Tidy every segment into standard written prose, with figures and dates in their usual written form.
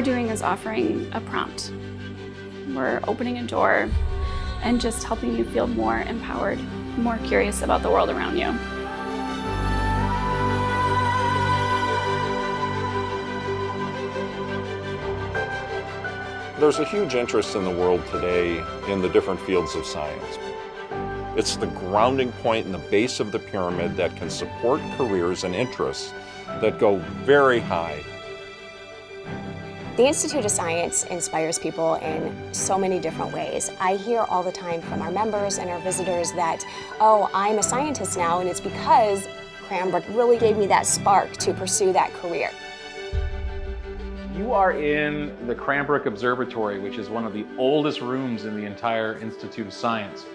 doing is offering a prompt. We're opening a door and just helping you feel more empowered, more curious about the world around you. There's a huge interest in the world today in the different fields of science. It's the grounding point and the base of the pyramid that can support careers and interests that go very high. The Institute of Science inspires people in so many different ways. I hear all the time from our members and our visitors that, oh, I'm a scientist now, and it's because Cranbrook really gave me that spark to pursue that career. You are in the Cranbrook Observatory, which is one of the oldest rooms in the entire Institute of Science.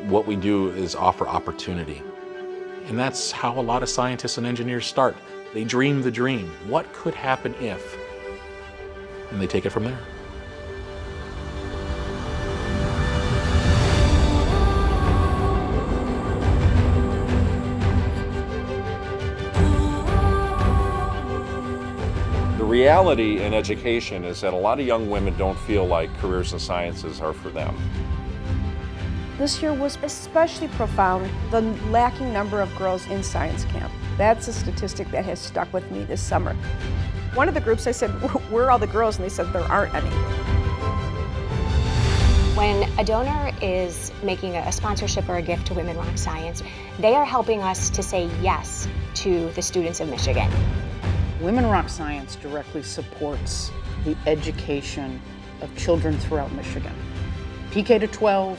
What we do is offer opportunity. And that's how a lot of scientists and engineers start. They dream the dream. What could happen if? And they take it from there. The reality in education is that a lot of young women don't feel like careers in sciences are for them. This year was especially profound, the lacking number of girls in science camp. That's a statistic that has stuck with me this summer. One of the groups, I said, where are all the girls? And they said, there aren't any. When a donor is making a sponsorship or a gift to Women Rock Science, they are helping us to say yes to the students of Michigan. Women Rock Science directly supports the education of children throughout Michigan, PK to 12,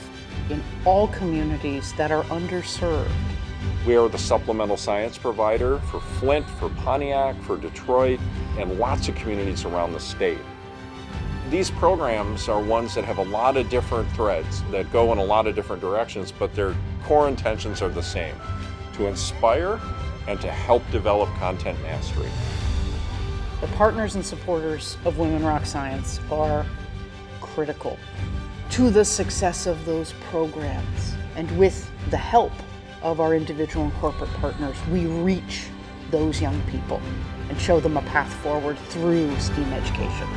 in all communities that are underserved. We are the supplemental science provider for Flint, for Pontiac, for Detroit, and lots of communities around the state. These programs are ones that have a lot of different threads that go in a lot of different directions, but their core intentions are the same: to inspire and to help develop content mastery. The partners and supporters of Women Rock Science are critical to the success of those programs. And with the help of our individual and corporate partners, we reach those young people and show them a path forward through STEAM education.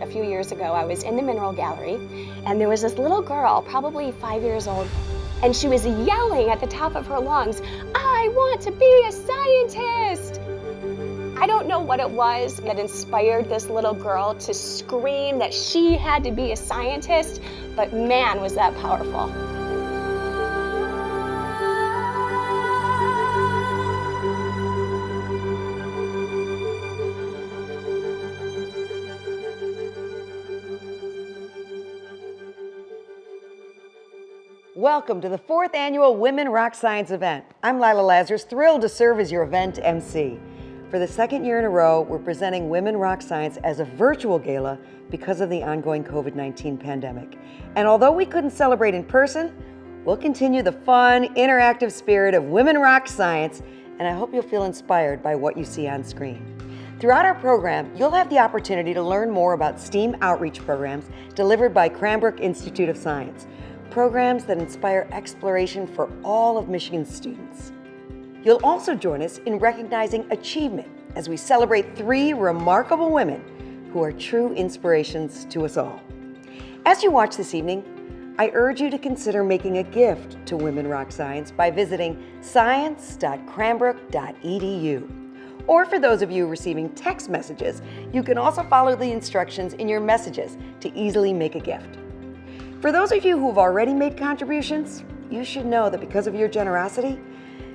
A few years ago, I was in the mineral gallery, and there was this little girl, probably 5 years old, and she was yelling at the top of her lungs, "I want to be a scientist!" I don't know what it was that inspired this little girl to scream that she had to be a scientist, but man, was that powerful. Welcome to the 4th Annual Women Rock Science event. I'm Lila Lazarus, thrilled to serve as your event MC. For the 2nd year in a row, we're presenting Women Rock Science as a virtual gala because of the ongoing COVID-19 pandemic. And although we couldn't celebrate in person, we'll continue the fun, interactive spirit of Women Rock Science, and I hope you'll feel inspired by what you see on screen. Throughout our program, you'll have the opportunity to learn more about STEAM outreach programs delivered by Cranbrook Institute of Science. Programs that inspire exploration for all of Michigan's students. You'll also join us in recognizing achievement as we celebrate 3 remarkable women who are true inspirations to us all. As you watch this evening, I urge you to consider making a gift to Women Rock Science by visiting science.cranbrook.edu. Or for those of you receiving text messages, you can also follow the instructions in your messages to easily make a gift. For those of you who've already made contributions, you should know that because of your generosity,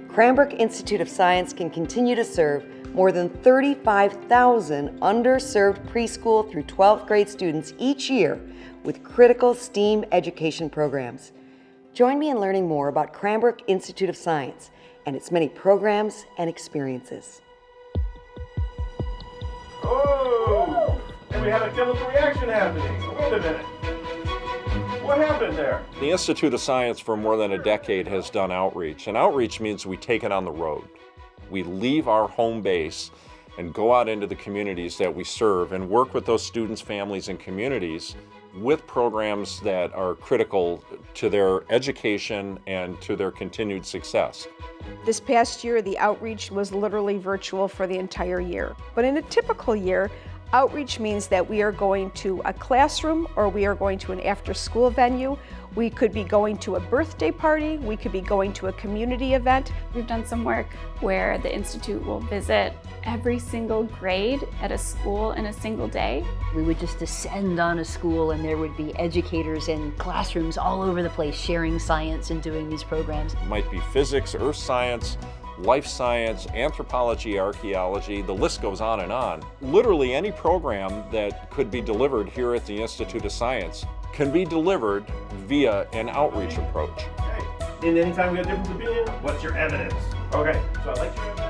Cranbrook Institute of Science can continue to serve more than 35,000 underserved preschool through 12th grade students each year with critical STEAM education programs. Join me in learning more about Cranbrook Institute of Science and its many programs and experiences. Oh, and we had a chemical reaction happening. Wait a minute. What happened there? The Institute of Science for more than a decade has done outreach, and outreach means we take it on the road. We leave our home base and go out into the communities that we serve and work with those students, families, and communities with programs that are critical to their education and to their continued success. This past year, the outreach was literally virtual for the entire year. But in a typical year, outreach means that we are going to a classroom or we are going to an after-school venue. We could be going to a birthday party. We could be going to a community event. We've done some work where the Institute will visit every single grade at a school in a single day. We would just descend on a school and there would be educators in classrooms all over the place sharing science and doing these programs. It might be physics, earth science, life science, anthropology, archaeology, the list goes on and on. Literally any program that could be delivered here at the Institute of Science can be delivered via an outreach approach. Okay. And anytime we have difference of opinion, what's your evidence? Okay, so I'd like your evidence.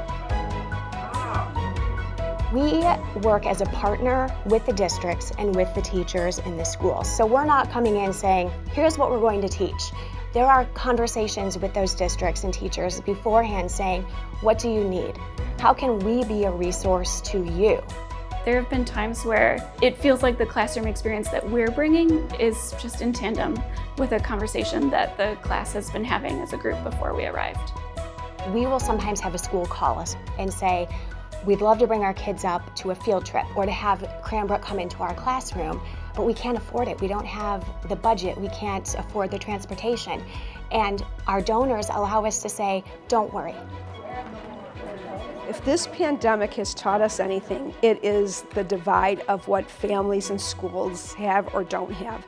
We work as a partner with the districts and with the teachers in the schools. So we're not coming in saying, here's what we're going to teach. There are conversations with those districts and teachers beforehand saying, what do you need? How can we be a resource to you? There have been times where it feels like the classroom experience that we're bringing is just in tandem with a conversation that the class has been having as a group before we arrived. We will sometimes have a school call us and say, we'd love to bring our kids up to a field trip or to have Cranbrook come into our classroom, but we can't afford it. We don't have the budget. We can't afford the transportation. And our donors allow us to say, don't worry. If this pandemic has taught us anything, it is the divide of what families and schools have or don't have.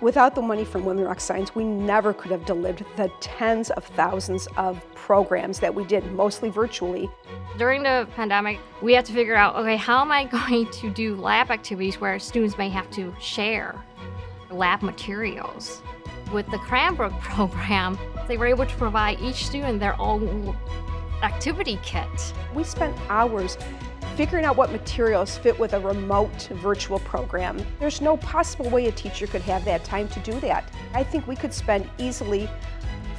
Without the money from Women Rock Science, we never could have delivered the tens of thousands of programs that we did, mostly virtually. During the pandemic, we had to figure out, okay, how am I going to do lab activities where students may have to share lab materials? With the Cranbrook program, they were able to provide each student their own activity kit. We spent hours figuring out what materials fit with a remote virtual program. There's no possible way a teacher could have that time to do that. I think we could spend easily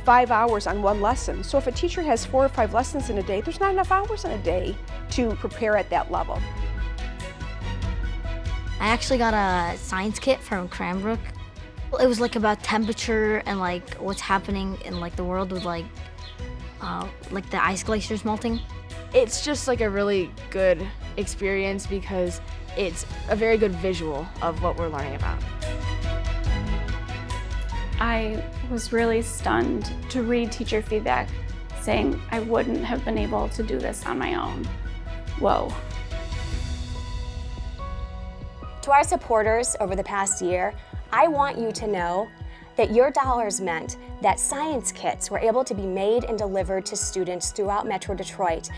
5 hours on one lesson. So if a teacher has 4 or 5 lessons in a day, there's not enough hours in a day to prepare at that level. I actually got a science kit from Cranbrook. It was like about temperature and like what's happening in like the world with like the ice glaciers melting. It's just like a really good experience because it's a very good visual of what we're learning about. I was really stunned to read teacher feedback saying I wouldn't have been able to do this on my own. Whoa. To our supporters over the past year, I want you to know that your dollars meant that science kits were able to be made and delivered to students throughout Metro Detroit.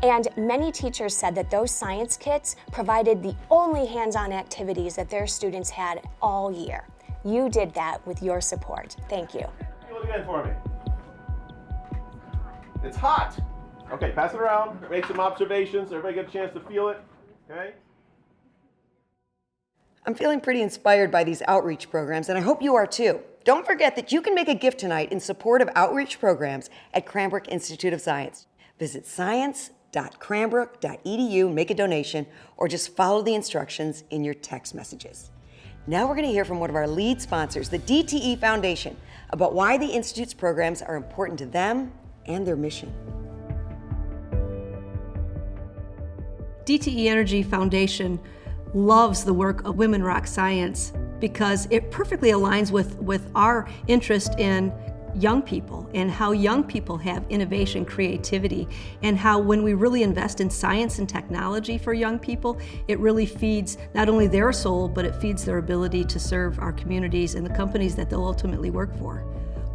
And many teachers said that those science kits provided the only hands-on activities that their students had all year. You did that with your support. Thank you. Feel it again for me. It's hot. Okay, pass it around. Make some observations. Everybody get a chance to feel it. Okay? I'm feeling pretty inspired by these outreach programs, and I hope you are too. Don't forget that you can make a gift tonight in support of outreach programs at Cranbrook Institute of Science. Visit science.cranbrook.edu, make a donation, or just follow the instructions in your text messages. Now we're going to hear from one of our lead sponsors, the DTE Foundation, about why the Institute's programs are important to them and their mission. DTE Energy Foundation loves the work of Women Rock Science because it perfectly aligns with our interest in young people and how young people have innovation, creativity, and how when we really invest in science and technology for young people, it really feeds not only their soul, but it feeds their ability to serve our communities and the companies that they'll ultimately work for.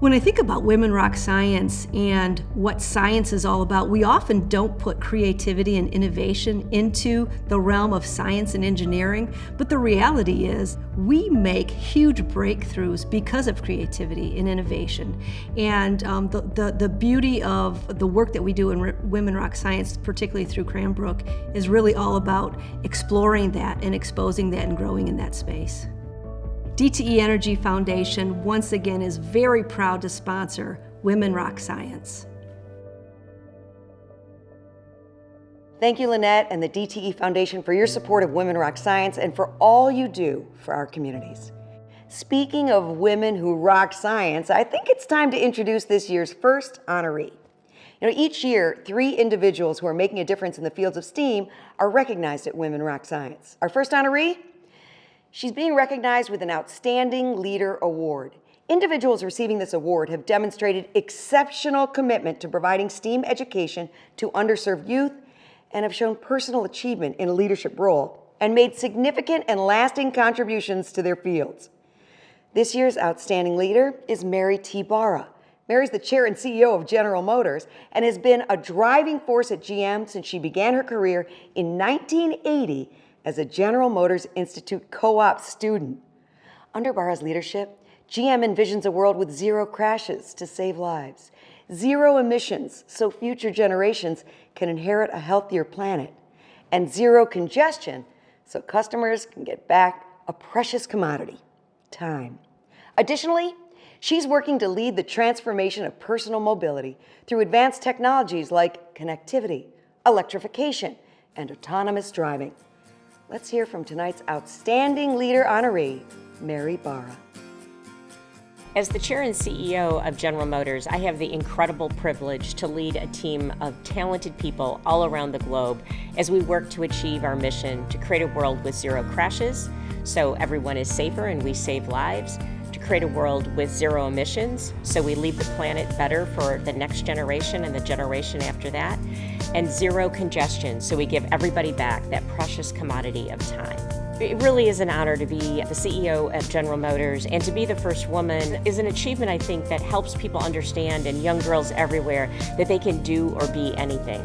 When I think about Women Rock Science and what science is all about, we often don't put creativity and innovation into the realm of science and engineering, but the reality is we make huge breakthroughs because of creativity and innovation. And the beauty of the work that we do in Women Rock Science, particularly through Cranbrook, is really all about exploring that and exposing that and growing in that space. DTE Energy Foundation, once again, is very proud to sponsor Women Rock Science. Thank you, Lynette and the DTE Foundation, for your support of Women Rock Science and for all you do for our communities. Speaking of women who rock science, I think it's time to introduce this year's first honoree. Each year, 3 individuals who are making a difference in the fields of STEAM are recognized at Women Rock Science. Our first honoree? She's being recognized with an Outstanding Leader Award. Individuals receiving this award have demonstrated exceptional commitment to providing STEAM education to underserved youth and have shown personal achievement in a leadership role and made significant and lasting contributions to their fields. This year's Outstanding Leader is Mary T. Barra. Mary's the chair and CEO of General Motors and has been a driving force at GM since she began her career in 1980 as a General Motors Institute co-op student. Under Barra's leadership, GM envisions a world with 0 crashes to save lives, 0 emissions so future generations can inherit a healthier planet, and 0 congestion so customers can get back a precious commodity, time. Additionally, she's working to lead the transformation of personal mobility through advanced technologies like connectivity, electrification, and autonomous driving. Let's hear from tonight's Outstanding Leader honoree, Mary Barra. As the chair and CEO of General Motors, I have the incredible privilege to lead a team of talented people all around the globe as we work to achieve our mission to create a world with 0 crashes, so everyone is safer and we save lives, to create a world with 0 emissions, so we leave the planet better for the next generation and the generation after that, and 0 congestion, so we give everybody back that precious commodity of time. It really is an honor to be the CEO of General Motors, and to be the first woman is an achievement, I think, that helps people understand, and young girls everywhere, that they can do or be anything.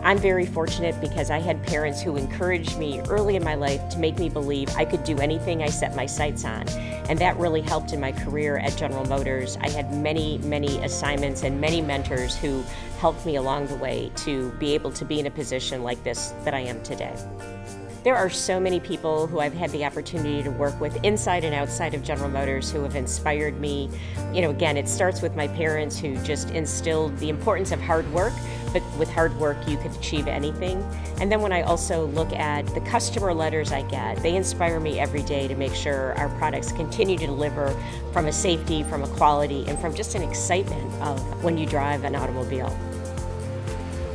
I'm very fortunate because I had parents who encouraged me early in my life to make me believe I could do anything I set my sights on. And that really helped in my career at General Motors. I had many, many assignments and many mentors who helped me along the way to be able to be in a position like this that I am today. There are so many people who I've had the opportunity to work with inside and outside of General Motors who have inspired me. Again, it starts with my parents who just instilled the importance of hard work, but with hard work you could achieve anything. And then when I also look at the customer letters I get, they inspire me every day to make sure our products continue to deliver from a safety, from a quality, and from just an excitement of when you drive an automobile.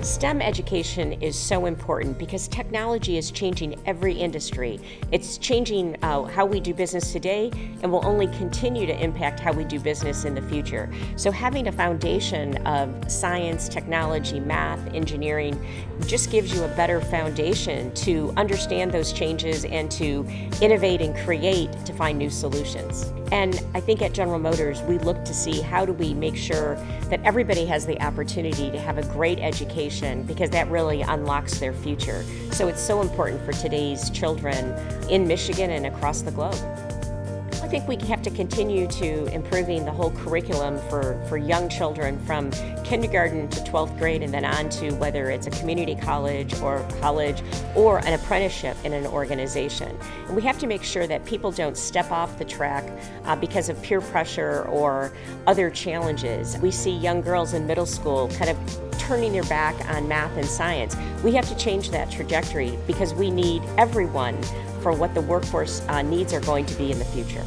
STEM education is so important because technology is changing every industry. It's changing how we do business today and will only continue to impact how we do business in the future. So having a foundation of science, technology, math, engineering just gives you a better foundation to understand those changes and to innovate and create to find new solutions. And I think at General Motors, we look to see how do we make sure that everybody has the opportunity to have a great education, because that really unlocks their future. So it's so important for today's children in Michigan and across the globe. I think we have to continue to improving the whole curriculum for young children from kindergarten to 12th grade and then on to whether it's a community college or an apprenticeship in an organization. And we have to make sure that people don't step off the track because of peer pressure or other challenges. We see young girls in middle school kind of turning their back on math and science. We have to change that trajectory because we need everyone for what the workforce needs are going to be in the future.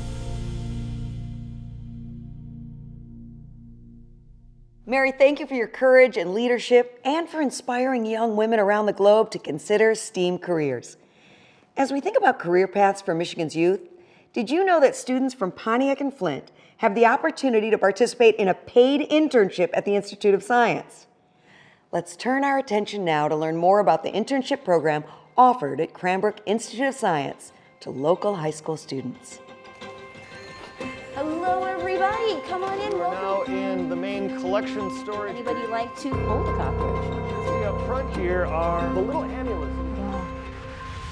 Mary, thank you for your courage and leadership and for inspiring young women around the globe to consider STEAM careers. As we think about career paths for Michigan's youth, did you know that students from Pontiac and Flint have the opportunity to participate in a paid internship at the Institute of Science? Let's turn our attention now to learn more about the internship program offered at Cranbrook Institute of Science to local high school students. Hello, everybody. Come on in. We're now in the main collection storage. Anybody like to hold a cockroach? See up front here are the little amulets.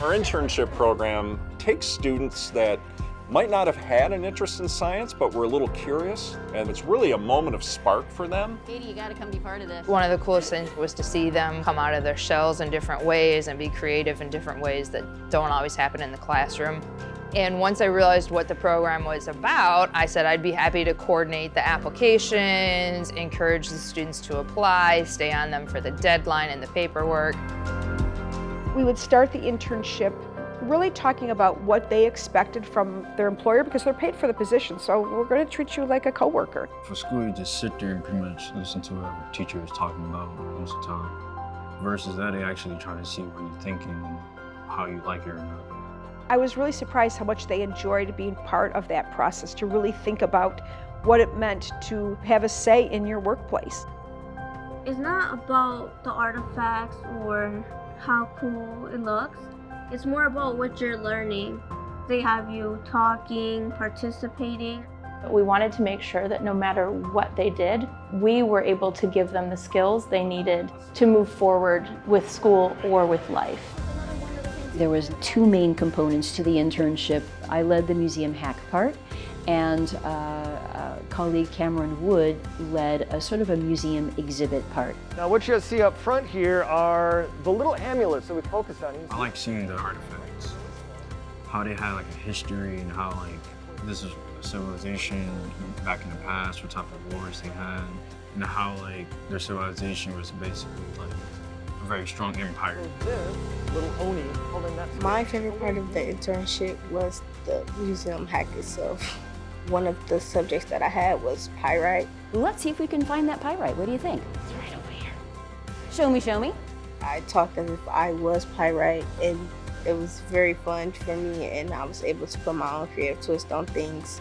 Our internship program takes students that might not have had an interest in science, but were a little curious, and it's really a moment of spark for them. Katie, you gotta come be part of this. One of the coolest things was to see them come out of their shells in different ways and be creative in different ways that don't always happen in the classroom. And once I realized what the program was about, I said I'd be happy to coordinate the applications, encourage the students to apply, stay on them for the deadline and the paperwork. We would start the internship really talking about what they expected from their employer because they're paid for the position, so we're going to treat you like a coworker. For school, you just sit there and pretty much listen to what the teacher is talking about most of the time. Versus that, they actually try to see what you're thinking and how you like it or not. I was really surprised how much they enjoyed being part of that process, to really think about what it meant to have a say in your workplace. It's not about the artifacts or how cool it looks. It's more about what you're learning. They have you talking, participating. We wanted to make sure that no matter what they did, we were able to give them the skills they needed to move forward with school or with life. There was two main components to the internship. I led the museum hack part, and colleague Cameron Wood led a sort of a museum exhibit part. Now what you see up front here are the little amulets that we focused on. I like seeing the artifacts, how they had like a history and how like this is a civilization back in the past, what type of wars they had, and how like their civilization was basically like a very strong empire. Little Oni holding that. My favorite part of the internship was the museum hack itself. One of the subjects that I had was pyrite. Let's see if we can find that pyrite. What do you think? It's right over here. Show me, show me. I talked as if I was pyrite, and it was very fun for me, and I was able to put my own creative twist on things.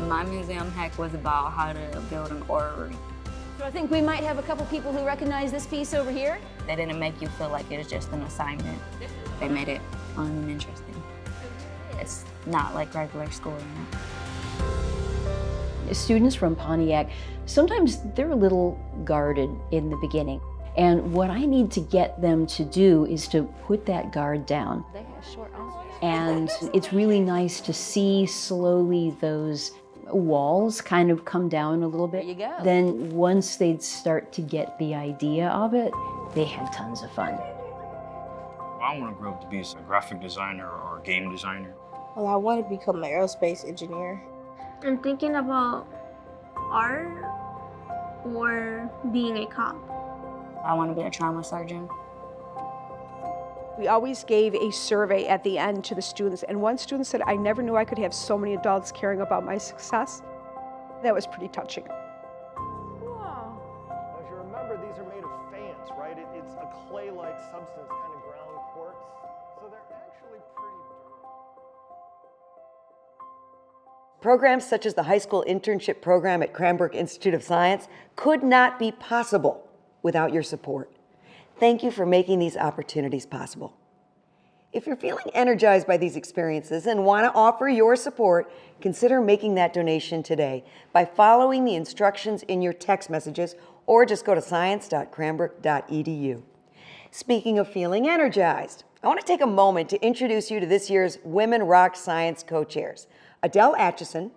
My museum hack was about how to build an orrery. So I think we might have a couple people who recognize this piece over here. They didn't make you feel like it was just an assignment. They made it fun and interesting. It's not like regular school. Students from Pontiac, sometimes they're a little guarded in the beginning. And what I need to get them to do is to put that guard down. They have short arms. And it's really nice to see slowly those walls kind of come down a little bit. There you go. Then once they'd start to get the idea of it, they had tons of fun. I want to grow up to be a graphic designer or a game designer. Well, I want to become an aerospace engineer. I'm thinking about art or being a cop. I want to be a trauma surgeon. We always gave a survey at the end to the students, and one student said, I never knew I could have so many adults caring about my success. That was pretty touching. Wow. As you remember, these are made of fans, right? It's a clay-like substance, kind of ground quartz, so they're actually pretty durable. Programs such as the high school internship program at Cranbrook Institute of Science could not be possible without your support. Thank you for making these opportunities possible. If you're feeling energized by these experiences and want to offer your support, consider making that donation today by following the instructions in your text messages, or just go to science.cranbrook.edu. Speaking of feeling energized, I want to take a moment to introduce you to this year's Women Rock Science co-chairs, Adele Atchison,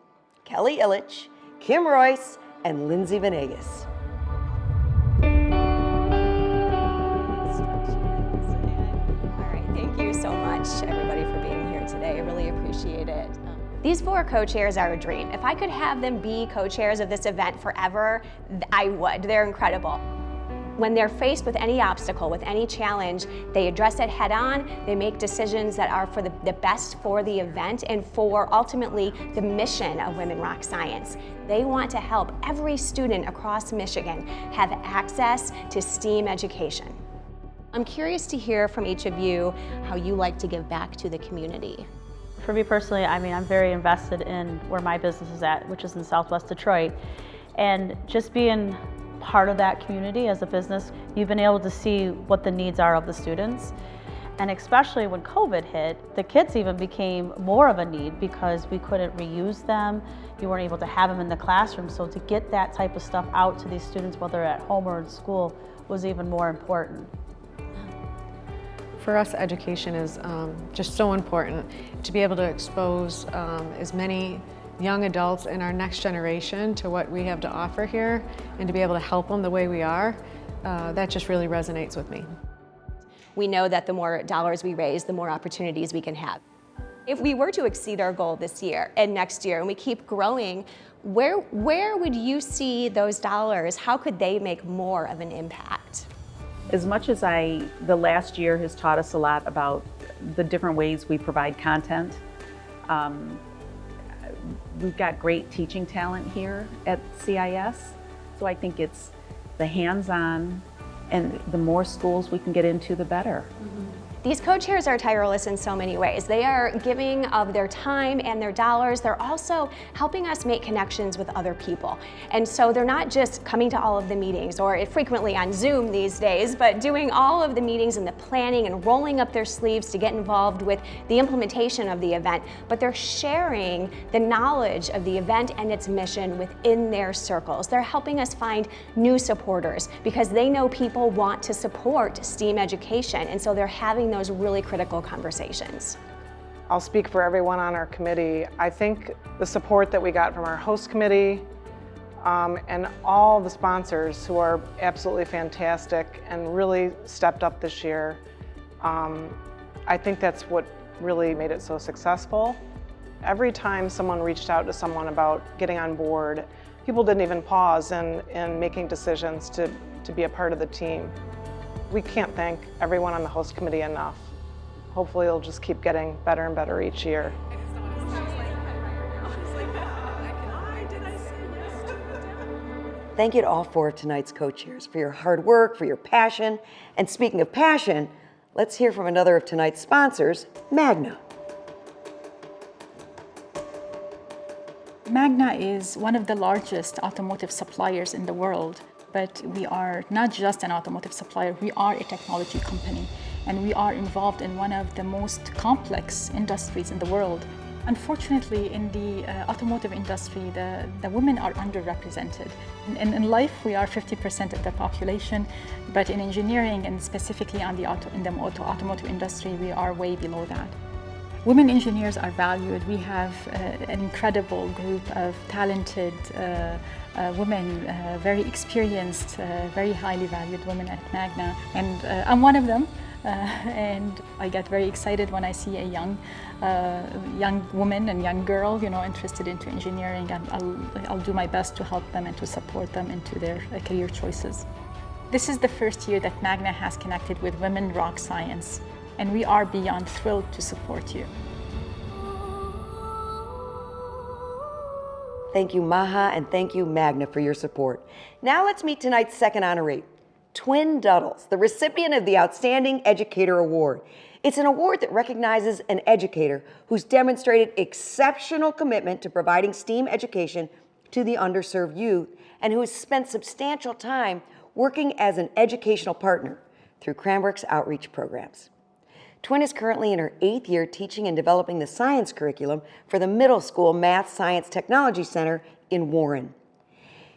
Kelly Illich, Kim Royce, and Lindsay Venegas. Thank you so much, everybody, for being here today. I really appreciate it. These four co-chairs are a dream. If I could have them be co-chairs of this event forever, I would. They're incredible. When they're faced with any obstacle, with any challenge, they address it head on. They make decisions that are for the best for the event and for ultimately the mission of Women Rock Science. They want to help every student across Michigan have access to STEAM education. I'm curious to hear from each of you how you like to give back to the community. For me personally, I mean, I'm very invested in where my business is at, which is in Southwest Detroit. And just being part of that community as a business, you've been able to see what the needs are of the students. And especially when COVID hit, the kits even became more of a need because we couldn't reuse them. You weren't able to have them in the classroom. So to get that type of stuff out to these students, whether at home or in school, was even more important. For us, education is just so important. To be able to expose as many young adults in our next generation to what we have to offer here and to be able to help them the way we are, that just really resonates with me. We know that the more dollars we raise, the more opportunities we can have. If we were to exceed our goal this year and next year and we keep growing, where would you see those dollars? How could they make more of an impact? As much as the last year has taught us a lot about the different ways we provide content, we've got great teaching talent here at CIS. So I think it's the hands-on, and the more schools we can get into, the better. These co-chairs are tireless in so many ways. They are giving of their time and their dollars. They're also helping us make connections with other people. And so they're not just coming to all of the meetings, or frequently on Zoom these days, but doing all of the meetings and the planning and rolling up their sleeves to get involved with the implementation of the event. But they're sharing the knowledge of the event and its mission within their circles. They're helping us find new supporters because they know people want to support STEAM education. And so they're having those really critical conversations. I'll speak for everyone on our committee. I think the support that we got from our host committee and all the sponsors who are absolutely fantastic and really stepped up this year, I think that's what really made it so successful. Every time someone reached out to someone about getting on board, people didn't even pause in making decisions to be a part of the team. We can't thank everyone on the host committee enough. Hopefully it'll just keep getting better and better each year. Thank you to all four of tonight's co-chairs for your hard work, for your passion. And speaking of passion, let's hear from another of tonight's sponsors, Magna. Magna is one of the largest automotive suppliers in the world. But we are not just an automotive supplier, we are a technology company, and we are involved in one of the most complex industries in the world. Unfortunately, in the automotive industry, the women are underrepresented. In life, we are 50% of the population, but in engineering and specifically in the automotive industry, we are way below that. Women engineers are valued. We have an incredible group of talented women, very experienced, very highly valued women at Magna, and I'm one of them. And I get very excited when I see a young woman and young girl, interested into engineering, and I'll do my best to help them and to support them into their career choices. This is the first year that Magna has connected with Women Rock Science, and we are beyond thrilled to support you. Thank you, Maha, and thank you, Magna, for your support. Now let's meet tonight's second honoree, Twin Duddles, the recipient of the Outstanding Educator Award. It's an award that recognizes an educator who's demonstrated exceptional commitment to providing STEAM education to the underserved youth and who has spent substantial time working as an educational partner through Cranbrook's outreach programs. Twin is currently in her 8th year teaching and developing the science curriculum for the Middle School Math Science Technology Center in Warren.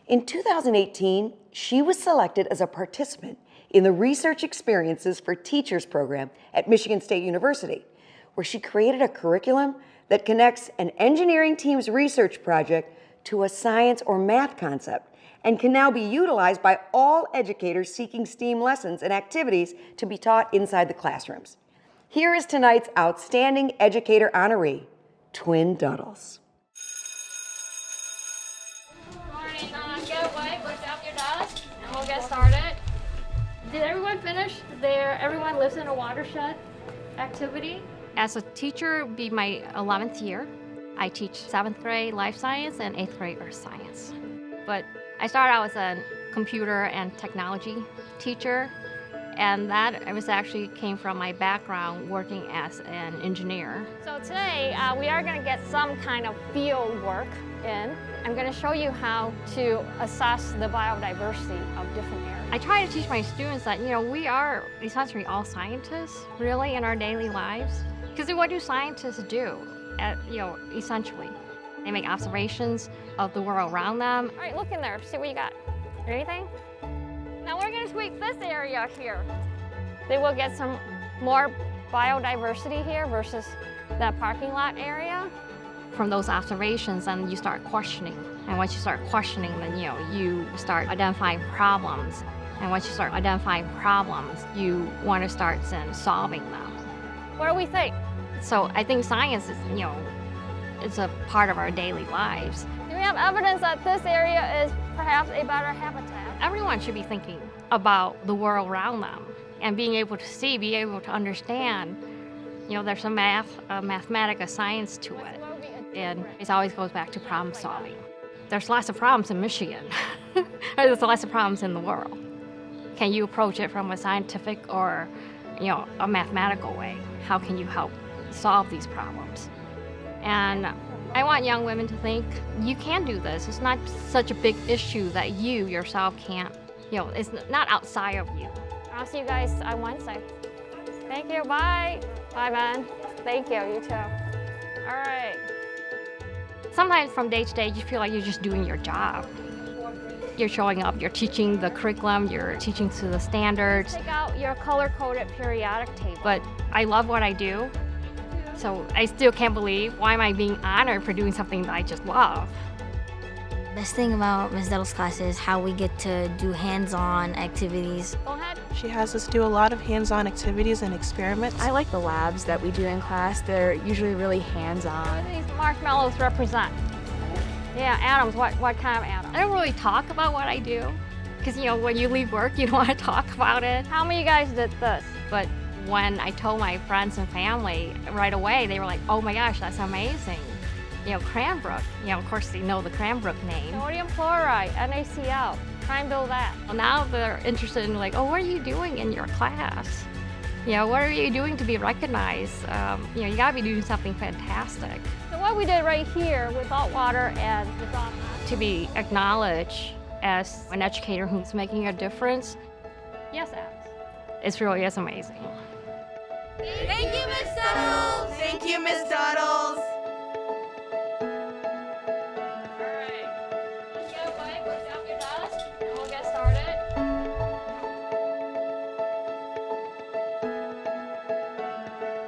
In 2018, she was selected as a participant in the Research Experiences for Teachers program at Michigan State University, where she created a curriculum that connects an engineering team's research project to a science or math concept and can now be utilized by all educators seeking STEAM lessons and activities to be taught inside the classrooms. Here is tonight's Outstanding Educator honoree, Twin Duddles. Morning, get away, lift up your desk, and we'll get started. Did everyone finish Everyone Lives in a Watershed activity? As a teacher, it'll be my 11th year. I teach 7th grade life science and 8th grade earth science. But I started out as a computer and technology teacher. And that actually came from my background working as an engineer. So today, we are going to get some kind of field work in. I'm going to show you how to assess the biodiversity of different areas. I try to teach my students that, we are essentially all scientists, really, in our daily lives. Because what do scientists do, essentially? They make observations of the world around them. All right, look in there, see what you got. Anything? Now we're going to sweep this area here. They will get some more biodiversity here versus that parking lot area. From those observations, and you start questioning. And once you start questioning, then you start identifying problems. And once you start identifying problems, you want to start solving them. What do we think? So I think science is, it's a part of our daily lives. Do we have evidence that this area is perhaps a better habitat? everyone should be thinking about the world around them and being able to see, be able to understand. You know, there's a mathematical science to it, and it always goes back to problem solving. There's lots of problems in Michigan. There's lots of problems in the world. Can you approach it from a scientific or, you know, a mathematical way? How can you help solve these problems? And I want young women to think, you can do this. It's not such a big issue that you yourself can't, you know, it's not outside of you. I'll see you guys on Wednesday. Thank you, bye. Bye, man. Thank you, you too. All right. Sometimes from day to day, you feel like you're just doing your job. You're showing up, you're teaching the curriculum, you're teaching to the standards. Take out your color-coded periodic table. But I love what I do, so I still can't believe why am I being honored for doing something that I just love. Best thing about Ms. Dettle's class is how we get to do hands-on activities. Go ahead. She has us do a lot of hands-on activities and experiments. I like the labs that we do in class. They're usually really hands-on. What do these marshmallows represent? Yeah, atoms. What kind of atoms? I don't really talk about what I do, because you know, when you leave work, you don't want to talk about it. How many of you guys did this? But when I told my friends and family right away, they were like, "Oh my gosh, that's amazing!" You know, Cranbrook. You know, of course, they know the Cranbrook name. Sodium chloride, NaCl. Try and build that. Well, now they're interested in like, "Oh, what are you doing in your class? You know, what are you doing to be recognized? You know, you gotta be doing something fantastic." So what we did right here with salt water and to be acknowledged as an educator who's making a difference. Yes, Alex. It really is amazing. Thank you, Ms. Duddles. Thank you, Ms. Duddles.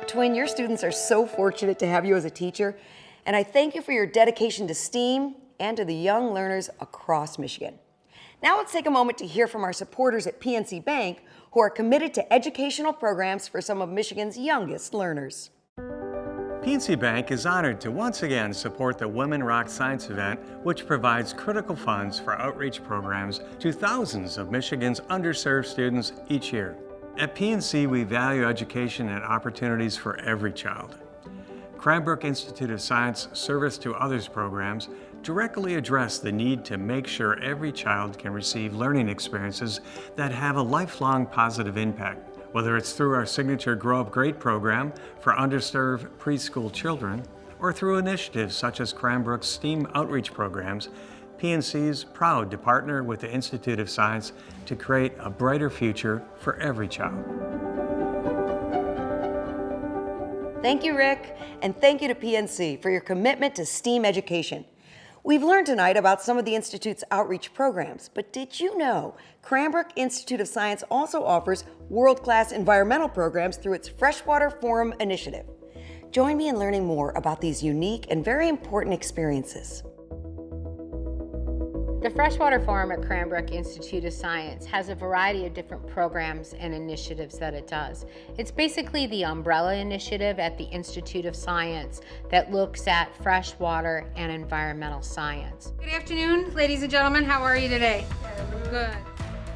Twin, your students are so fortunate to have you as a teacher, and I thank you for your dedication to STEAM and to the young learners across Michigan. Now let's take a moment to hear from our supporters at PNC Bank, who are committed to educational programs for some of Michigan's youngest learners. PNC Bank is honored to once again support the Women Rock Science event, which provides critical funds for outreach programs to thousands of Michigan's underserved students each year. At PNC, we value education and opportunities for every child. Cranbrook Institute of Science Service to Others programs directly address the need to make sure every child can receive learning experiences that have a lifelong positive impact. Whether it's through our signature Grow Up Great program for underserved preschool children, or through initiatives such as Cranbrook's STEAM outreach programs, PNC is proud to partner with the Institute of Science to create a brighter future for every child. Thank you, Rick, and thank you to PNC for your commitment to STEAM education. We've learned tonight about some of the Institute's outreach programs, but did you know Cranbrook Institute of Science also offers world-class environmental programs through its Freshwater Forum initiative? Join me in learning more about these unique and very important experiences. The Freshwater Forum at Cranbrook Institute of Science has a variety of different programs and initiatives that it does. It's basically the umbrella initiative at the Institute of Science that looks at freshwater and environmental science. Good afternoon, ladies and gentlemen. How are you today? Good.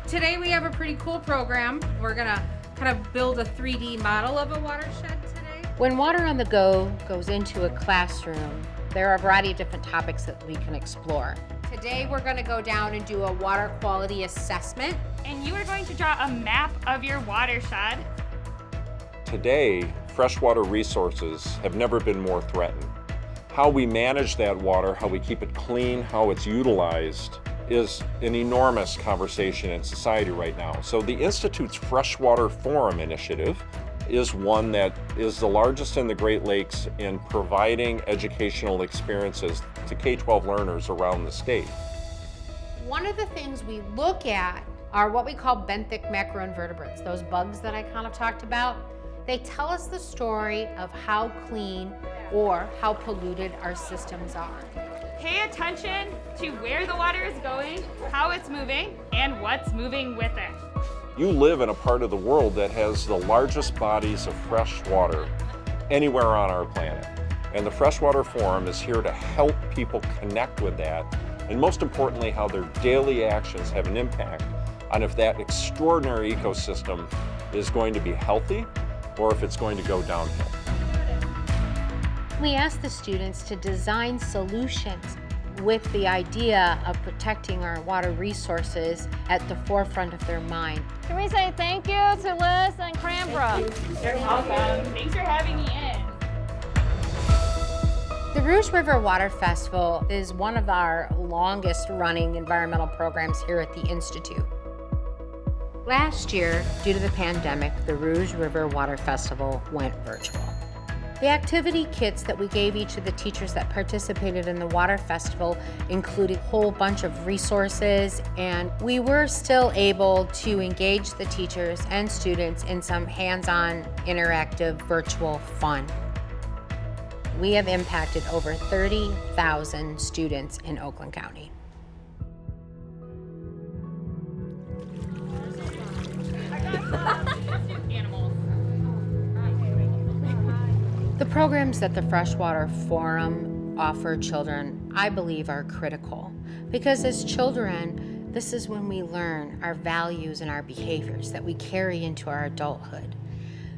Today we have a pretty cool program. We're gonna kind of build a 3D model of a watershed today. When Water on the Go goes into a classroom, there are a variety of different topics that we can explore. Today we're going to go down and do a water quality assessment. And you are going to draw a map of your watershed. Today, freshwater resources have never been more threatened. How we manage that water, how we keep it clean, how it's utilized is an enormous conversation in society right now. So the Institute's Freshwater Forum initiative is one that is the largest in the Great Lakes in providing educational experiences to K-12 learners around the state. One of the things we look at are what we call benthic macroinvertebrates, those bugs that I kind of talked about. They tell us the story of how clean or how polluted our systems are. Pay attention to where the water is going, how it's moving, and what's moving with it. You live in a part of the world that has the largest bodies of fresh water anywhere on our planet. And the Freshwater Forum is here to help people connect with that and most importantly, how their daily actions have an impact on if that extraordinary ecosystem is going to be healthy or if it's going to go downhill. We asked the students to design solutions with the idea of protecting our water resources at the forefront of their mind. Can we say thank you to Liz and Cranbrook? You're welcome. Thanks for having me in. The Rouge River Water Festival is one of our longest running environmental programs here at the Institute. Last year, due to the pandemic, the Rouge River Water Festival went virtual. The activity kits that we gave each of the teachers that participated in the Water Festival included a whole bunch of resources, and we were still able to engage the teachers and students in some hands-on, interactive, virtual fun. We have impacted over 30,000 students in Oakland County. The programs that the Freshwater Forum offer children, I believe, are critical because as children, this is when we learn our values and our behaviors that we carry into our adulthood.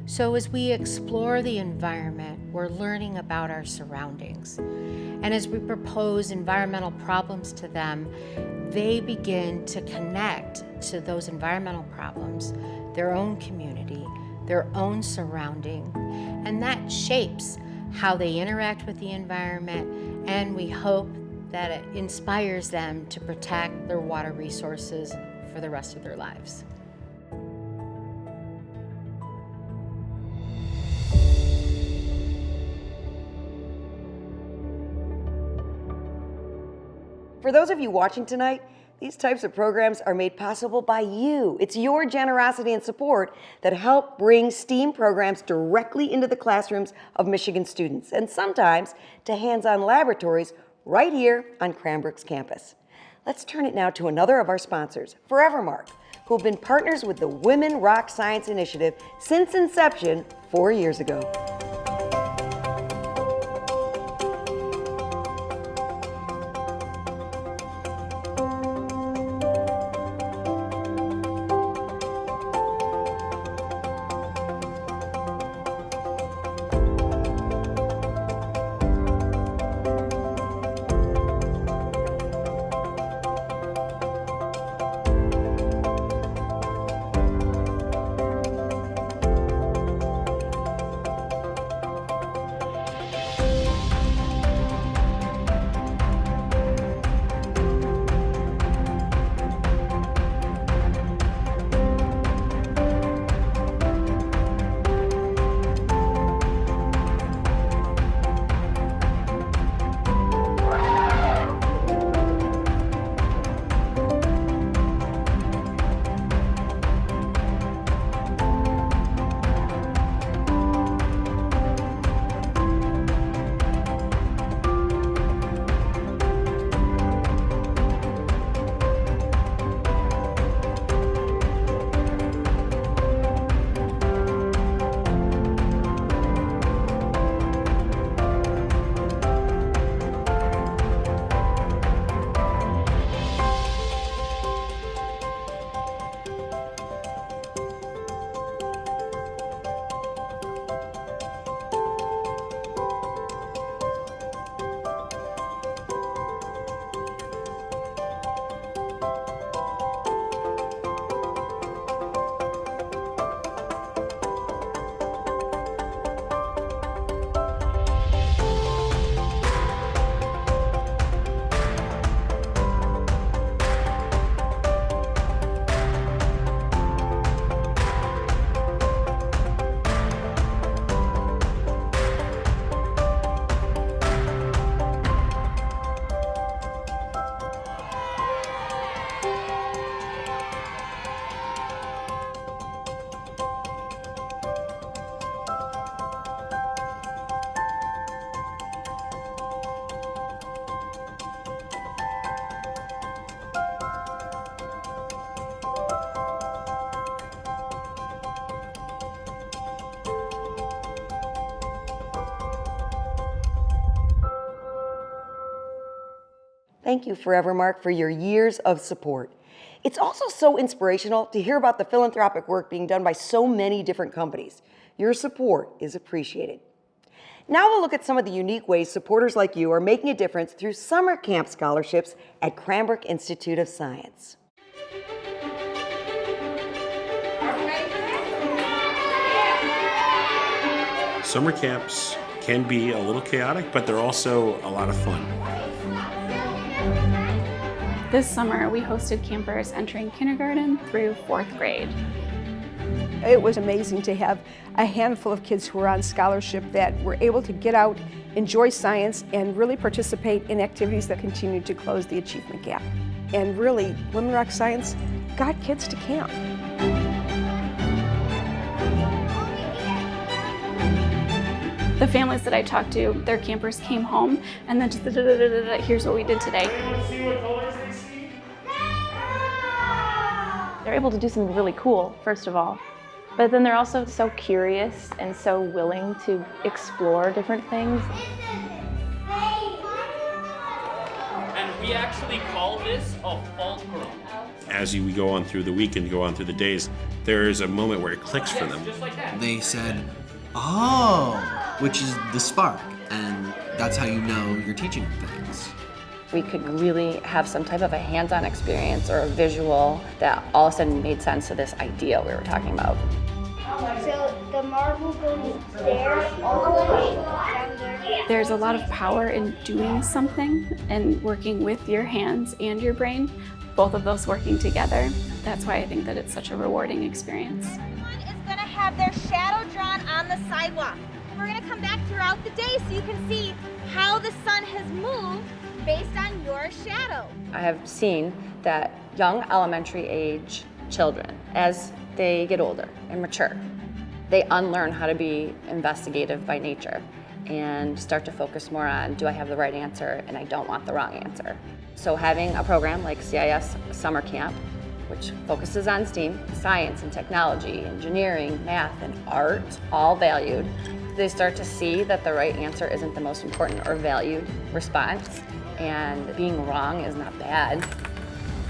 So as we explore the environment, we're learning about our surroundings. And as we propose environmental problems to them, they begin to connect to those environmental problems, their own community, their own surrounding, and that shapes how they interact with the environment, and we hope that it inspires them to protect their water resources for the rest of their lives. For those of you watching tonight, these types of programs are made possible by you. It's your generosity and support that help bring STEAM programs directly into the classrooms of Michigan students, and sometimes to hands-on laboratories right here on Cranbrook's campus. Let's turn it now to another of our sponsors, Forevermark, who have been partners with the Women Rock Science Initiative since inception 4 years ago. thank you forever, Mark, for your years of support. It's also so inspirational to hear about the philanthropic work being done by so many different companies. Your support is appreciated. Now we'll look at some of the unique ways supporters like you are making a difference through summer camp scholarships at Cranbrook Institute of Science. Summer camps can be a little chaotic, but they're also a lot of fun. This summer, we hosted campers entering kindergarten through 4th grade. It was amazing to have a handful of kids who were on scholarship that were able to get out, enjoy science, and really participate in activities that continue to close the achievement gap. And really, Women Rock Science got kids to camp. The families that I talked to, their campers came home and then just here's what we did today. They're able to do something really cool, first of all. But then they're also so curious and so willing to explore different things. And we actually call this a fulcrum. As we go on through the week and go on through the days, there's a moment where it clicks for them. They said, oh, which is the spark, and that's how you know you're teaching things. We could really have some type of a hands-on experience or a visual that all of a sudden made sense to this idea we were talking about. So the marble goes there all the way down there. There's a lot of power in doing something and working with your hands and your brain, both of those working together. That's why I think that it's such a rewarding experience. Everyone is going to have their shadow drawn on the sidewalk. We're going to come back throughout the day so you can see how the sun has moved based on your shadow. I have seen that young elementary age children, as they get older and mature, they unlearn how to be investigative by nature and start to focus more on, do I have the right answer and I don't want the wrong answer. So having a program like CIS Summer Camp, which focuses on STEAM, science and technology, engineering, math and art, all valued, they start to see that the right answer isn't the most important or valued response, and being wrong is not bad.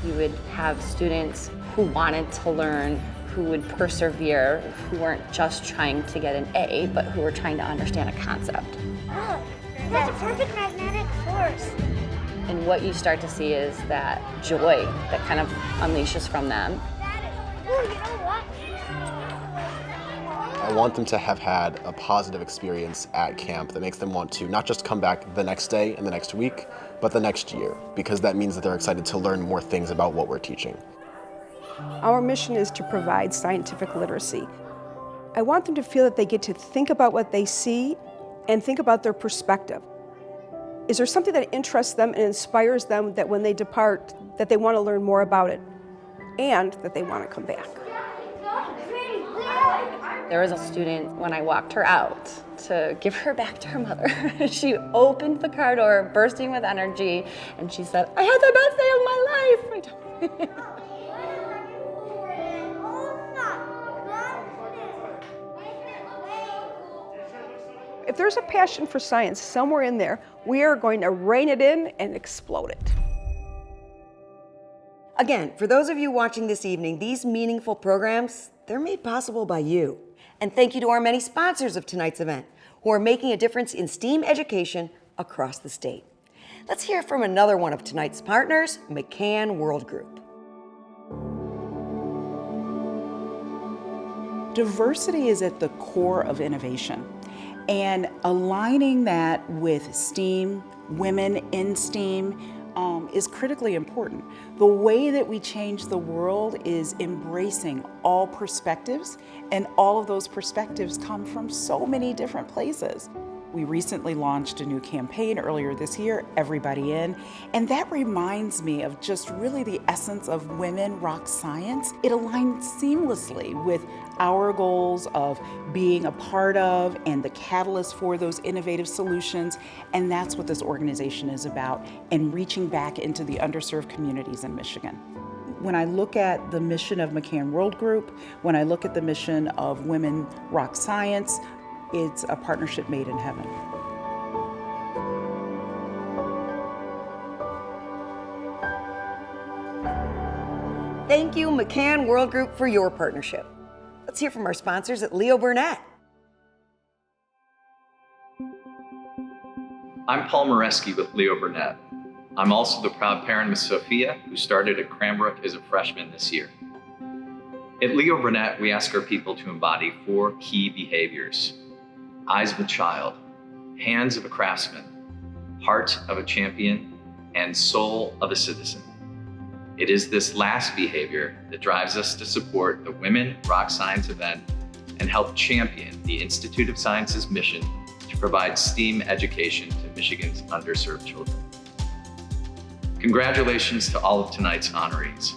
You would have students who wanted to learn, who would persevere, who weren't just trying to get an A, but who were trying to understand a concept. Look, that's a perfect magnetic force. And what you start to see is that joy that kind of unleashes from them. Ooh, you know what? I want them to have had a positive experience at camp that makes them want to not just come back the next day and the next week, but the next year, because that means that they're excited to learn more things about what we're teaching. Our mission is to provide scientific literacy. I want them to feel that they get to think about what they see and think about their perspective. Is there something that interests them and inspires them that when they depart, that they want to learn more about it and that they want to come back? There was a student, when I walked her out to give her back to her mother, she opened the car door, bursting with energy, and she said, I had the best day of my life. If there's a passion for science somewhere in there, we are going to rein it in and explode it. Again, for those of you watching this evening, these meaningful programs, they're made possible by you. And thank you to our many sponsors of tonight's event who are making a difference in STEAM education across the state. Let's hear from another one of tonight's partners, McCann World Group. Diversity is at the core of innovation, and aligning that with STEAM, women in STEAM, is critically important. The way that we change the world is embracing all perspectives, and all of those perspectives come from so many different places. We recently launched a new campaign earlier this year, Everybody In, and that reminds me of just really the essence of Women Rock Science. It aligns seamlessly with our goals of being a part of and the catalyst for those innovative solutions, and that's what this organization is about, and reaching back into the underserved communities in Michigan. When I look at the mission of McCann World Group, when I look at the mission of Women Rock Science, it's a partnership made in heaven. Thank you, McCann World Group, for your partnership. Let's hear from our sponsors at Leo Burnett. I'm Paul Moreski with Leo Burnett. I'm also the proud parent of Sophia, who started at Cranbrook as a freshman this year. At Leo Burnett, we ask our people to embody 4 key behaviors: eyes of a child, hands of a craftsman, heart of a champion, and soul of a citizen. It is this last behavior that drives us to support the Women Rock Science event and help champion the Institute of Science's mission to provide STEAM education to Michigan's underserved children. Congratulations to all of tonight's honorees.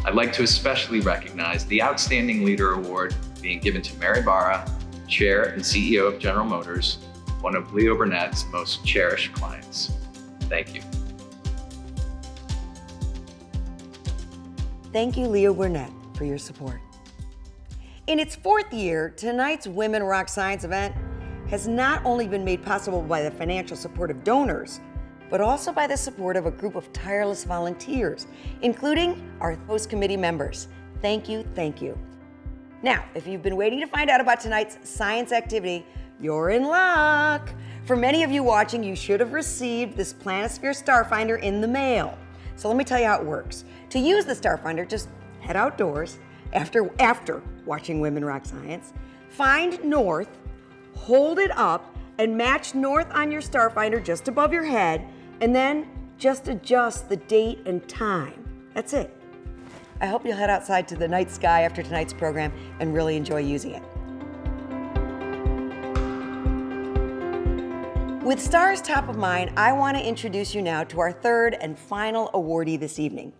I'd like to especially recognize the Outstanding Leader Award being given to Mary Barra, Chair and CEO of General Motors, one of Leo Burnett's most cherished clients. Thank you. Thank you, Leo Burnett, for your support. In its 4th year, tonight's Women Rock Science event has not only been made possible by the financial support of donors, but also by the support of a group of tireless volunteers, including our host committee members. Thank you, thank you. Now, if you've been waiting to find out about tonight's science activity, you're in luck. For many of you watching, you should have received this Planisphere Starfinder in the mail. So let me tell you how it works. To use the Starfinder, just head outdoors after watching Women Rock Science, find north, hold it up, and match north on your Starfinder just above your head, and then just adjust the date and time. That's it. I hope you'll head outside to the night sky after tonight's program and really enjoy using it. With stars top of mind, I want to introduce you now to our 3rd and final awardee this evening,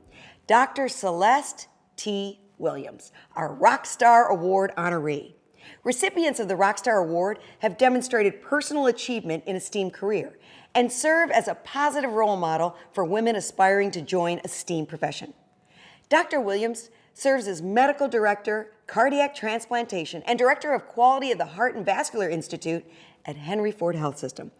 Dr. Celeste T. Williams, our Rockstar Award honoree. Recipients of the Rockstar Award have demonstrated personal achievement in a STEAM career and serve as a positive role model for women aspiring to join a STEAM profession. Dr. Williams serves as Medical Director, Cardiac Transplantation, and Director of Quality of the Heart and Vascular Institute at Henry Ford Health System.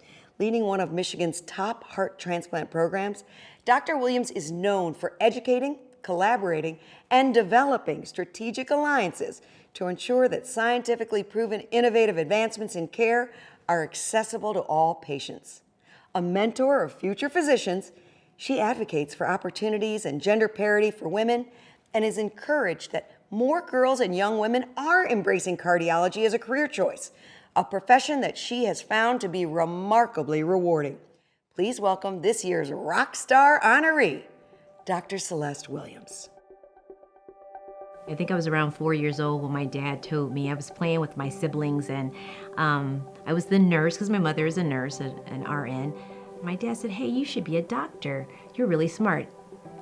Leading one of Michigan's top heart transplant programs, Dr. Williams is known for educating, collaborating, and developing strategic alliances to ensure that scientifically proven innovative advancements in care are accessible to all patients. A mentor of future physicians, she advocates for opportunities and gender parity for women and is encouraged that more girls and young women are embracing cardiology as a career choice, a profession that she has found to be remarkably rewarding. Please welcome this year's Rockstar honoree, Dr. Celeste Williams. I think I was around 4 years old when my dad told me. I was playing with my siblings, and I was the nurse because my mother is a nurse, an RN. My dad said, "Hey, you should be a doctor. You're really smart."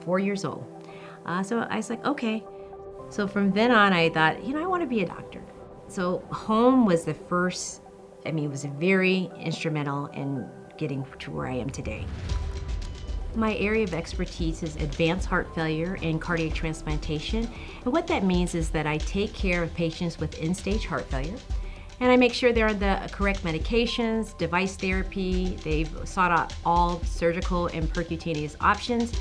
4 years old. So I was like, okay. So from then on, I thought, I want to be a doctor. So home was the first, it was very instrumental in getting to where I am today. My area of expertise is advanced heart failure and cardiac transplantation. And what that means is that I take care of patients with end-stage heart failure, and I make sure they're on the correct medications, device therapy. They've sought out all surgical and percutaneous options.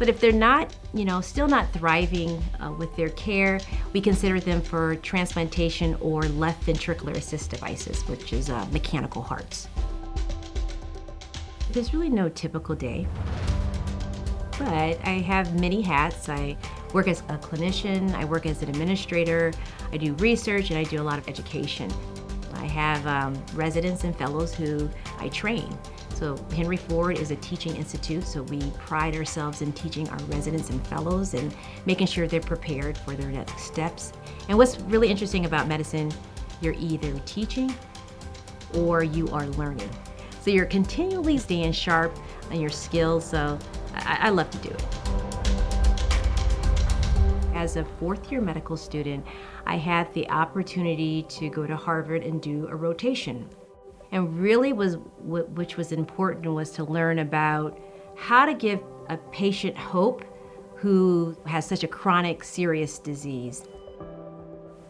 But if they're not, still not thriving with their care, we consider them for transplantation or left ventricular assist devices, which is mechanical hearts. There's really no typical day, but I have many hats. I work as a clinician, I work as an administrator, I do research, and I do a lot of education. I have residents and fellows who I train. So Henry Ford is a teaching institute, so we pride ourselves in teaching our residents and fellows and making sure they're prepared for their next steps. And what's really interesting about medicine, you're either teaching or you are learning. So you're continually staying sharp on your skills, so I love to do it. As a 4th-year medical student, I had the opportunity to go to Harvard and do a rotation. And really which was important was to learn about how to give a patient hope who has such a chronic, serious disease.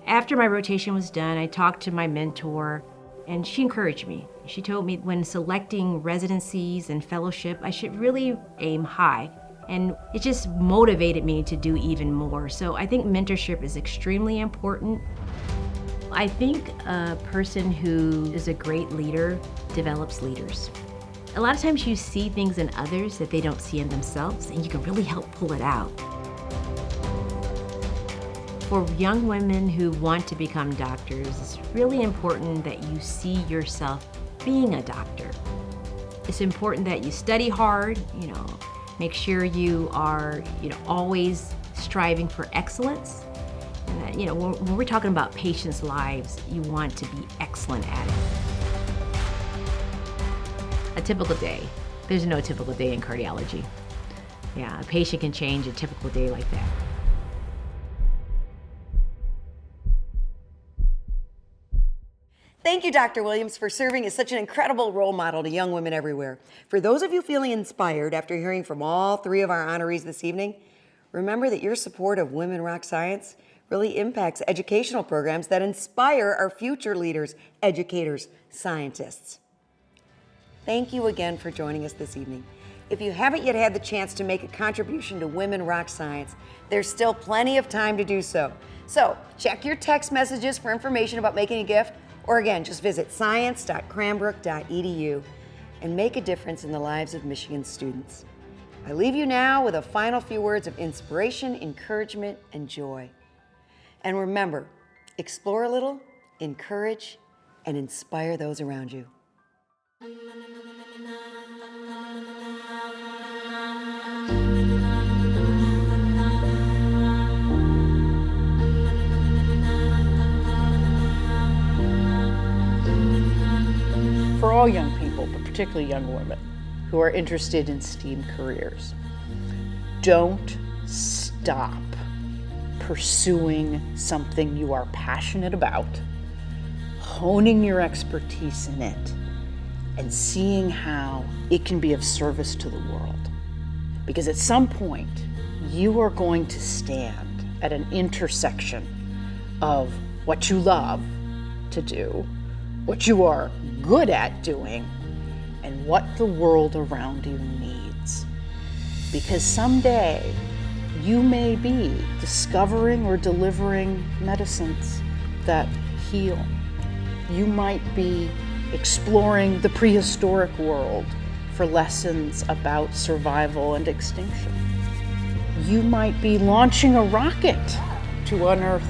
After my rotation was done, I talked to my mentor, and she encouraged me. She told me when selecting residencies and fellowship, I should really aim high And it just motivated me to do even more. So I think mentorship is extremely important. I think a person who is a great leader develops leaders. A lot of times you see things in others that they don't see in themselves, and you can really help pull it out. For young women who want to become doctors, it's really important that you see yourself being a doctor. It's important that you study hard, make sure you are, always striving for excellence. And that, when we're talking about patients' lives, you want to be excellent at it. A typical day. There's no typical day in cardiology. Yeah, a patient can change a typical day like that. Thank you, Dr. Williams, for serving as such an incredible role model to young women everywhere. For those of you feeling inspired after hearing from all three of our honorees this evening, remember that your support of Women Rock Science really impacts educational programs that inspire our future leaders, educators, scientists. Thank you again for joining us this evening. If you haven't yet had the chance to make a contribution to Women Rock Science, there's still plenty of time to do so. So check your text messages for information about making a gift, or again, just visit science.cranbrook.edu and make a difference in the lives of Michigan students. I leave you now with a final few words of inspiration, encouragement, and joy. And remember, explore a little, encourage, and inspire those around you. For all young people, but particularly young women who are interested in STEAM careers, don't stop pursuing something you are passionate about, honing your expertise in it, and seeing how it can be of service to the world. Because at some point, you are going to stand at an intersection of what you love to do, what you are good at doing, and what the world around you needs. Because someday, you may be discovering or delivering medicines that heal. You might be exploring the prehistoric world for lessons about survival and extinction. You might be launching a rocket to unearth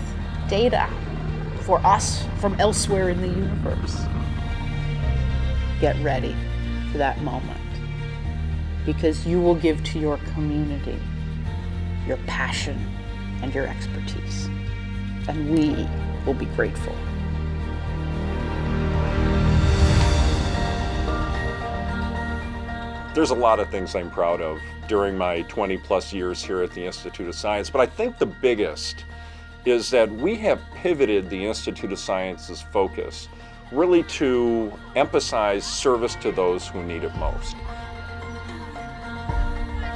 data for us from elsewhere in the universe. Get ready for that moment, because you will give to your community your passion and your expertise, and we will be grateful. There's a lot of things I'm proud of during my 20+ years here at the Institute of Science, but I think the biggest is that we have pivoted the Institute of Science's focus really to emphasize service to those who need it most.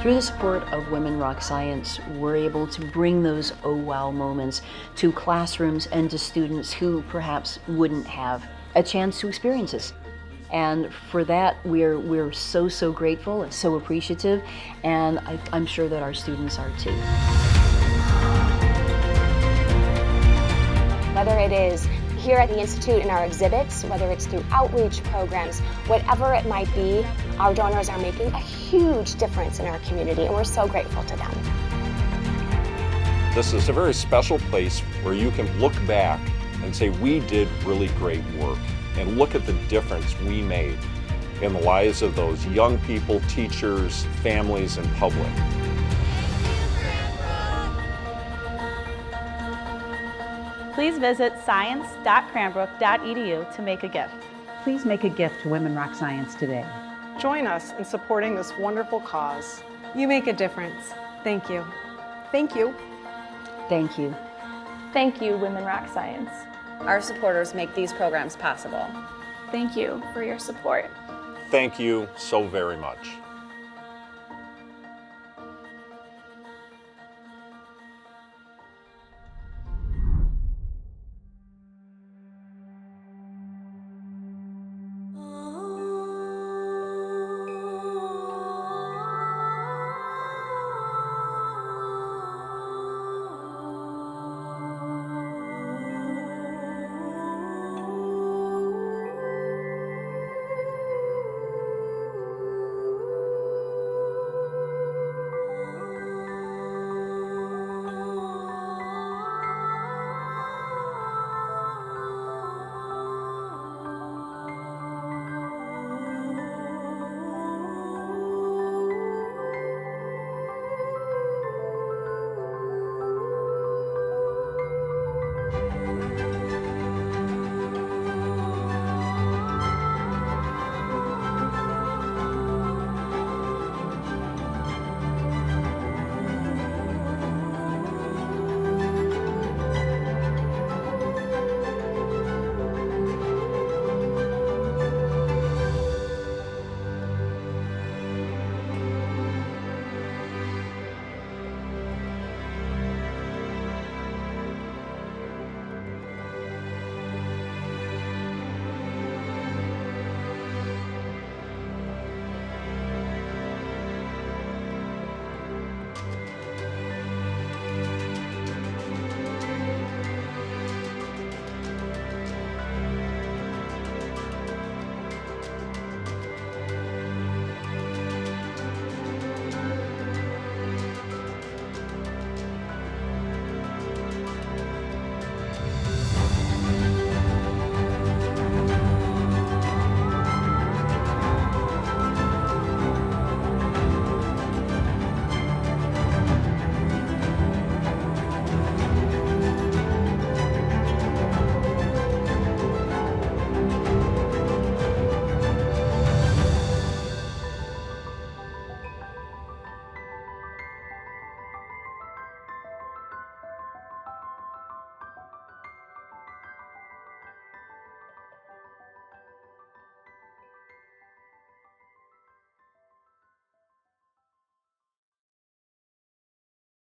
Through the support of Women Rock Science, we're able to bring those oh wow moments to classrooms and to students who perhaps wouldn't have a chance to experience this. And for that, we're so grateful and so appreciative, and I'm sure that our students are too. Whether it is here at the Institute in our exhibits, whether it's through outreach programs, whatever it might be, our donors are making a huge difference in our community, and we're so grateful to them. This is a very special place where you can look back and say, we did really great work, and look at the difference we made in the lives of those young people, teachers, families, and public. Please visit science.cranbrook.edu to make a gift. Please make a gift to Women Rock Science today. Join us in supporting this wonderful cause. You make a difference. Thank you. Thank you. Thank you. Thank you, Women Rock Science. Our supporters make these programs possible. Thank you for your support. Thank you so very much.